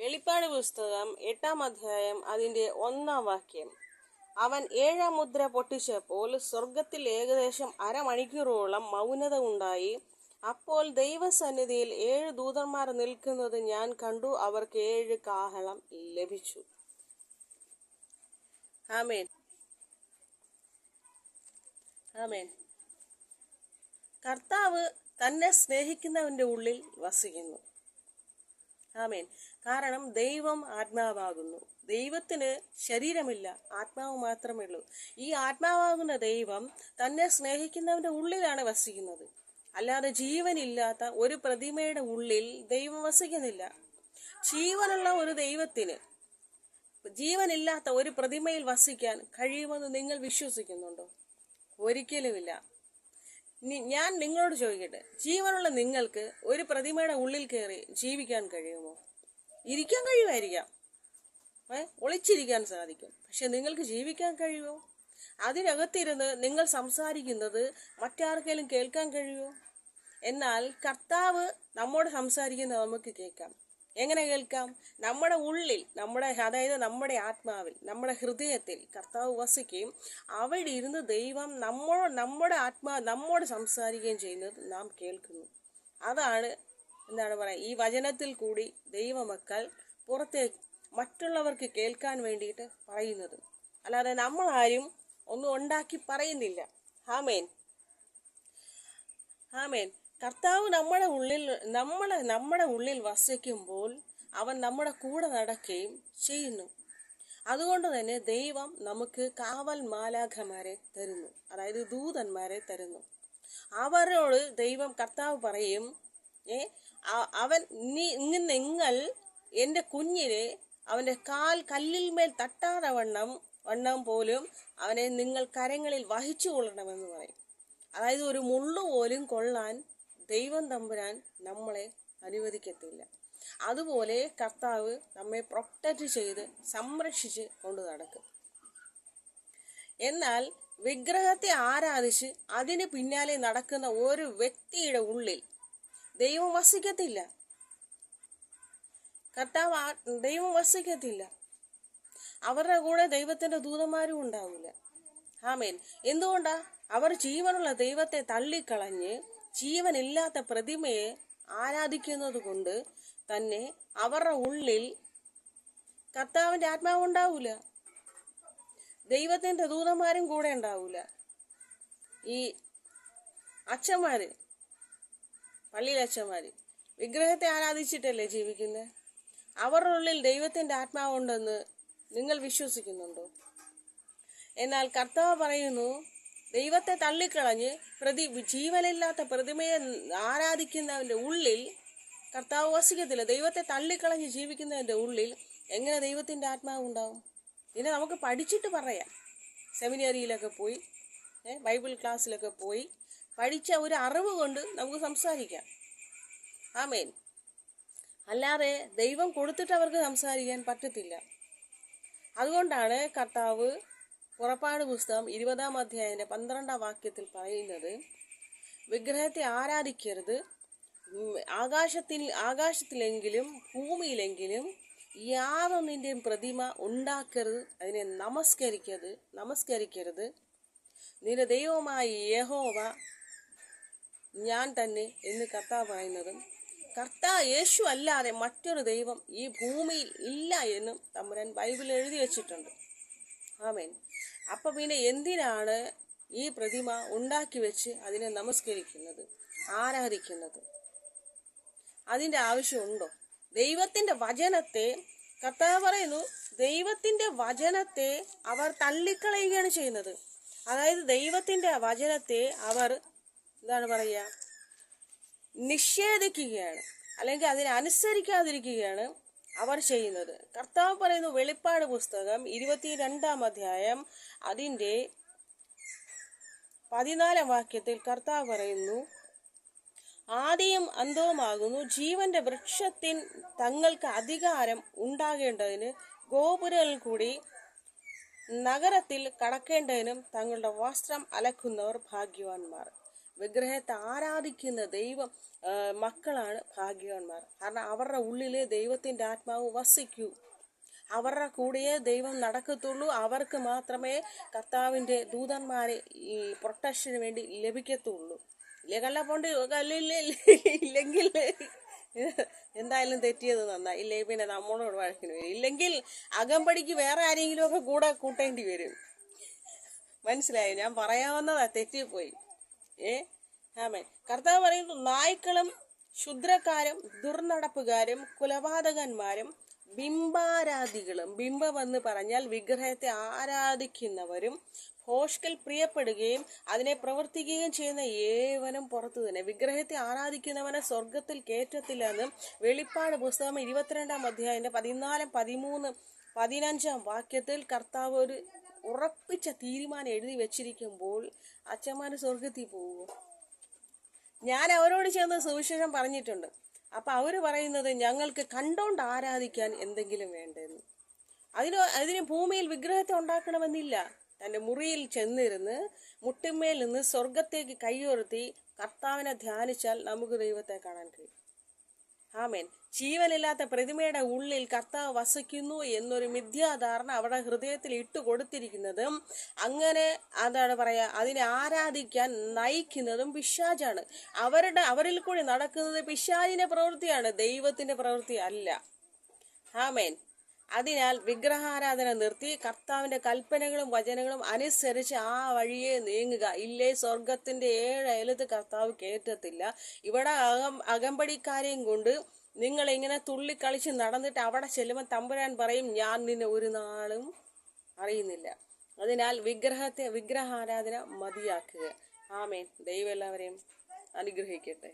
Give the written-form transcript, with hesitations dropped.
വെളിപ്പാട് പുസ്തകം 8-ാം അധ്യായം അതിൻ്റെ 1-ാം വാക്യം. അവൻ 7-ാം മുദ്ര പൊട്ടിച്ചപ്പോൾ സ്വർഗത്തിൽ ഏകദേശം അരമണിക്കൂറോളം മൗനത ഉണ്ടായി. അപ്പോൾ ദൈവസന്നിധിയിൽ 7 ദൂതന്മാർ നിൽക്കുന്നത് ഞാൻ കണ്ടു. അവർക്ക് 7 കാഹളം ലഭിച്ചു. ആമേൻ, ആമേൻ. കർത്താവ് തന്നെ സ്നേഹിക്കുന്നവന്റെ ഉള്ളിൽ വസിക്കുന്നു. ആമേൻ. കാരണം ദൈവം ആത്മാവാകുന്നു. ദൈവത്തിന് ശരീരമില്ല, ആത്മാവ് മാത്രമേ ഉള്ളൂ. ഈ ആത്മാവാകുന്ന ദൈവം തന്നെ സ്നേഹിക്കുന്നവന്റെ ഉള്ളിലാണ് വസിക്കുന്നത്. അല്ലാതെ ജീവനില്ലാത്ത ഒരു പ്രതിമയുടെ ഉള്ളിൽ ദൈവം വസിക്കുന്നില്ല. ജീവനുള്ള ഒരു ദൈവത്തിന് ജീവനില്ലാത്ത ഒരു പ്രതിമയിൽ വസിക്കാൻ കഴിയുമെന്ന് നിങ്ങൾ വിശ്വസിക്കുന്നുണ്ടോ? ഒരിക്കലുമില്ല. ഞാൻ നിങ്ങളോട് ചോദിക്കട്ടെ, ജീവനുള്ള നിങ്ങൾക്ക് ഒരു പ്രതിമയുടെ ഉള്ളിൽ കയറി ജീവിക്കാൻ കഴിയുമോ? ഇരിക്കാൻ കഴിയുമായിരിക്കാം, ഒളിച്ചിരിക്കാൻ സാധിക്കും. പക്ഷെ നിങ്ങൾക്ക് ജീവിക്കാൻ കഴിയുമോ? അതിനകത്തിരുന്ന് നിങ്ങൾ സംസാരിക്കുന്നത് മറ്റാർക്കെങ്കിലും കേൾക്കാൻ കഴിയുമോ? എന്നാൽ കർത്താവ് നമ്മോട് സംസാരിക്കുന്നത് നമുക്ക് കേൾക്കാം. എങ്ങനെ കേൾക്കാം? നമ്മുടെ ഉള്ളിൽ, അതായത് നമ്മുടെ ആത്മാവിൽ, നമ്മുടെ ഹൃദയത്തിൽ കർത്താവ് വസിക്കുകയും അവിടെ ഇരുന്ന് ദൈവം നമ്മോട് സംസാരിക്കുകയും ചെയ്യുന്നത് നാം കേൾക്കുന്നു. അതാണ് ഈ വചനത്തിൽ കൂടി ദൈവമക്കൾ പുറത്തേക്ക് മറ്റുള്ളവർക്ക് കേൾക്കാൻ വേണ്ടിയിട്ട് പറയുന്നത്. അല്ലാതെ നമ്മളാരും ഒന്നും ഉണ്ടാക്കി പറയുന്നില്ല. ആമേൻ, ആമേൻ. കർത്താവ് നമ്മുടെ ഉള്ളിൽ വസിക്കുമ്പോൾ അവൻ നമ്മുടെ കൂടെ നടക്കുകയും ചെയ്യുന്നു. അതുകൊണ്ട് തന്നെ ദൈവം നമുക്ക് കാവൽ മാലാഖമാരെ തരുന്നു, അതായത് ദൂതന്മാരെ തരുന്നു. അവരോട് കർത്താവ് പറയും, നിങ്ങൾ എൻ്റെ കുഞ്ഞിനെ അവൻ്റെ കാൽ കല്ലിൽ മേൽ തട്ടാതെ വണ്ണം പോലും അവനെ നിങ്ങൾ കരങ്ങളിൽ വഹിച്ചു കൊള്ളണമെന്ന് പറയും. അതായത് ഒരു മുള്ളു പോലും കൊള്ളാൻ ദൈവം തമ്പുരാൻ നമ്മളെ അനുവദിക്കത്തില്ല. അതുപോലെ കർത്താവ് നമ്മെ പ്രൊട്ടക്റ്റ് ചെയ്ത് സംരക്ഷിച്ച് കൊണ്ടു നടക്കും. എന്നാൽ വിഗ്രഹത്തെ ആരാധിച്ച് അതിന് പിന്നാലെ നടക്കുന്ന ഒരു വ്യക്തിയുടെ ഉള്ളിൽ ദൈവം വസിക്കത്തില്ല. ദൈവം വസിക്കത്തില്ല. അവരുടെ കൂടെ ദൈവത്തിന്റെ ദൂതന്മാരും ഉണ്ടാവില്ല. ആമേൻ. എന്തുകൊണ്ടാ? അവർ ജീവനുള്ള ദൈവത്തെ തള്ളിക്കളഞ്ഞ് ജീവനില്ലാത്ത പ്രതിമയെ ആരാധിക്കുന്നത് കൊണ്ട് തന്നെ അവരുടെ ഉള്ളിൽ കർത്താവിന്റെ ആത്മാവ് ഉണ്ടാവൂല, ദൈവത്തിന്റെ ദൂതന്മാരും കൂടെ ഉണ്ടാവൂല. ഈ അച്ഛന്മാര്, പള്ളിയിലെ അച്ഛന്മാര് വിഗ്രഹത്തെ ആരാധിച്ചിട്ടല്ലേ ജീവിക്കുന്നത്. അവരുടെ ഉള്ളിൽ ദൈവത്തിന്റെ ആത്മാവുണ്ടെന്ന് നിങ്ങൾ വിശ്വസിക്കുന്നുണ്ടോ? എന്നാൽ കർത്താവ് പറയുന്നു, ദൈവത്തെ തള്ളിക്കളഞ്ഞ് ജീവനില്ലാത്ത പ്രതിമയെ ആരാധിക്കുന്നവന്റെ ഉള്ളിൽ കർത്താവ് വസിക്കത്തില്ല. ദൈവത്തെ തള്ളിക്കളഞ്ഞ് ജീവിക്കുന്നതിന്റെ ഉള്ളിൽ എങ്ങനെ ദൈവത്തിന്റെ ആത്മാവ് ഉണ്ടാവും? ഇതിനെ നമുക്ക് പഠിച്ചിട്ട് പറയാം. സെമിനാരിയിലൊക്കെ പോയി, ബൈബിൾ ക്ലാസ്സിലൊക്കെ പോയി പഠിച്ച ഒരു അറിവ് കൊണ്ട് നമുക്ക് സംസാരിക്കാം. ആമേൻ. അല്ലാതെ ദൈവം കൊടുത്തിട്ട് അവർക്ക് സംസാരിക്കാൻ പറ്റത്തില്ല. അതുകൊണ്ടാണ് കർത്താവ് പുറപ്പാട് പുസ്തകം 20-ാം അധ്യായത്തിന്റെ 12-ാം വാക്യത്തിൽ പറയുന്നത്, വിഗ്രഹത്തെ ആരാധിക്കരുത്, ആകാശത്തിലെങ്കിലും ഭൂമിയിലെങ്കിലും യാതൊന്നിൻ്റെയും പ്രതിമ ഉണ്ടാക്കരുത്, അതിനെ നമസ്കരിക്കരുത്. നിന്റെ ദൈവമായ യഹോവ ഞാൻ തന്നെ എന്ന് കർത്താവ് പറയുന്നതും, യേശു അല്ലാതെ മറ്റൊരു ദൈവം ഈ ഭൂമിയിൽ ഇല്ല എന്നും തമ്പുരാൻ ബൈബിളിൽ എഴുതി വെച്ചിട്ടുണ്ട്. ആമേൻ. അപ്പൊ പിന്നെ എന്തിനാണ് ഈ പ്രതിമ ഉണ്ടാക്കി വെച്ച് അതിനെ നമസ്കരിക്കുന്നത്, ആരാധിക്കുന്നത്? അതിന്റെ ആവശ്യമുണ്ടോ? ദൈവത്തിന്റെ വചനത്തെ, കർത്താവ് പറയുന്നു, ദൈവത്തിന്റെ വചനത്തെ അവർ തള്ളിക്കളയുകയാണ് ചെയ്യുന്നത്. അതായത് ദൈവത്തിന്റെ വചനത്തെ അവർ നിഷേധിക്കുകയാണ്, അല്ലെങ്കിൽ അതിനനുസരിക്കാതിരിക്കുകയാണ് അവർ ചെയ്യുന്നത്. കർത്താവ് പറയുന്നു, വെളിപ്പാട് പുസ്തകം 22-ാം അധ്യായം അതിൻ്റെ 14-ാം വാക്യത്തിൽ കർത്താവ് പറയുന്നു, ആദിയും അന്തവുമാകുന്നു ജീവന്റെ വൃക്ഷത്തിൻ തങ്ങൾക്ക് അധികാരം ഉണ്ടാകേണ്ടതിന് ഗോപുരങ്ങളിൽ കൂടി നഗരത്തിൽ കടക്കേണ്ടതിനും തങ്ങളുടെ വസ്ത്രം അലക്കുന്നവർ ഭാഗ്യവാന്മാർ. വിഗ്രഹത്തെ ആരാധിക്കുന്ന മക്കളാണ് ഭാഗ്യവാന്മാർ. കാരണം അവരുടെ ഉള്ളില് ദൈവത്തിന്റെ ആത്മാവ് വസിക്കൂ. അവരുടെ കൂടെയേ ദൈവം നടക്കത്തുള്ളൂ. അവർക്ക് മാത്രമേ കർത്താവിന്റെ ദൂതന്മാരെ ഈ പ്രൊട്ടക്ഷന് വേണ്ടി ലഭിക്കത്തുള്ളൂ. ഇല്ലെങ്കിൽ എന്തായാലും തെറ്റിയത് നന്നായി. ഇല്ലേ പിന്നെ നമ്മളോട് വഴക്കിന് വരും. ഇല്ലെങ്കിൽ അകമ്പടിക്ക് വേറെ ആരെങ്കിലും ഒക്കെ കൂടെ കൂട്ടേണ്ടി വരും. മനസ്സിലായോ? ഞാൻ പറയാവുന്നതാ, തെറ്റിപ്പോയി. ആമേൻ. കർത്താവ് പറയുന്നു, നായ്ക്കളും ക്ഷുദ്രക്കാരും ദുർനടപ്പുകാരും കുലപാതകന്മാരും ബിംബാരാധികളും, ബിംബം എന്ന് പറഞ്ഞാൽ വിഗ്രഹത്തെ ആരാധിക്കുന്നവരും, ഭോഷ്കൽ പ്രിയപ്പെടുകയും അതിനെ പ്രവർത്തിക്കുകയും ചെയ്യുന്ന ഏവനും പുറത്തു തന്നെ. വിഗ്രഹത്തെ ആരാധിക്കുന്നവനെ സ്വർഗത്തിൽ കയറ്റത്തില്ലെന്ന് വെളിപ്പാട് പുസ്തകം 22-ാം അധ്യായത്തിന്റെ 14, 13, 15 വാക്യത്തിൽ കർത്താവ് ഒരു ഉറപ്പിച്ച തീരുമാനം എഴുതി വെച്ചിരിക്കുമ്പോൾ അച്ഛന്മാര് സ്വർഗത്തിൽ പോവുമോ? ഞാൻ അവരോട് ചേർന്ന് സുവിശേഷം പറഞ്ഞിട്ടുണ്ട്. അപ്പൊ അവര് പറയുന്നത് ഞങ്ങൾക്ക് കണ്ടോണ്ട് ആരാധിക്കാൻ എന്തെങ്കിലും വേണ്ടെന്ന്. അതിന് ഭൂമിയിൽ വിഗ്രഹത്തെ ഉണ്ടാക്കണമെന്നില്ല. തന്റെ മുറിയിൽ ചെന്നിരുന്ന് മുട്ടിന്മേൽ നിന്ന് സ്വർഗത്തേക്ക് കൈയുയർത്തി കർത്താവിനെ ധ്യാനിച്ചാൽ നമുക്ക് ദൈവത്തെ കാണാൻ കഴിയും. ആമേൻ. ജീവനില്ലാത്ത പ്രതിമയുടെ ഉള്ളിൽ കർത്താവ് വസിക്കുന്നു എന്നൊരു മിഥ്യാധാരണ അവിടെ ഹൃദയത്തിൽ ഇട്ട് കൊടുത്തിരിക്കുന്നതും, അങ്ങനെ അതാണ് പറയാ, അതിനെ ആരാധിക്കാൻ നയിക്കുന്നതും പിശാചാണ്. അവരിൽ കൂടി നടക്കുന്നത് പിശാചിന്റെ പ്രവൃത്തിയാണ്, ദൈവത്തിന്റെ പ്രവൃത്തി അല്ല. ആമേൻ. അതിനാൽ വിഗ്രഹാരാധന നിർത്തി കർത്താവിന്റെ കൽപ്പനകളും വചനങ്ങളും അനുസരിച്ച് ആ വഴിയെ നീങ്ങുക. ഇല്ലേ സ്വർഗത്തിന്റെ 7 അയലത്ത് കർത്താവ് കയറ്റത്തില്ല. ഇവിടെ അകമ്പടിക്കാരെയും കൊണ്ട് നിങ്ങൾ ഇങ്ങനെ തുള്ളിക്കളിച്ച് നടന്നിട്ട് അവിടെ ചെല്ലുമ്പോൾ തമ്പുരാൻ പറയും, ഞാൻ നിന്നെ ഒരു നാളും അറിയുന്നില്ല. അതിനാൽ വിഗ്രഹാരാധന മതിയാക്കുക. ആമേൻ. ദൈവം എല്ലാവരെയും അനുഗ്രഹിക്കട്ടെ.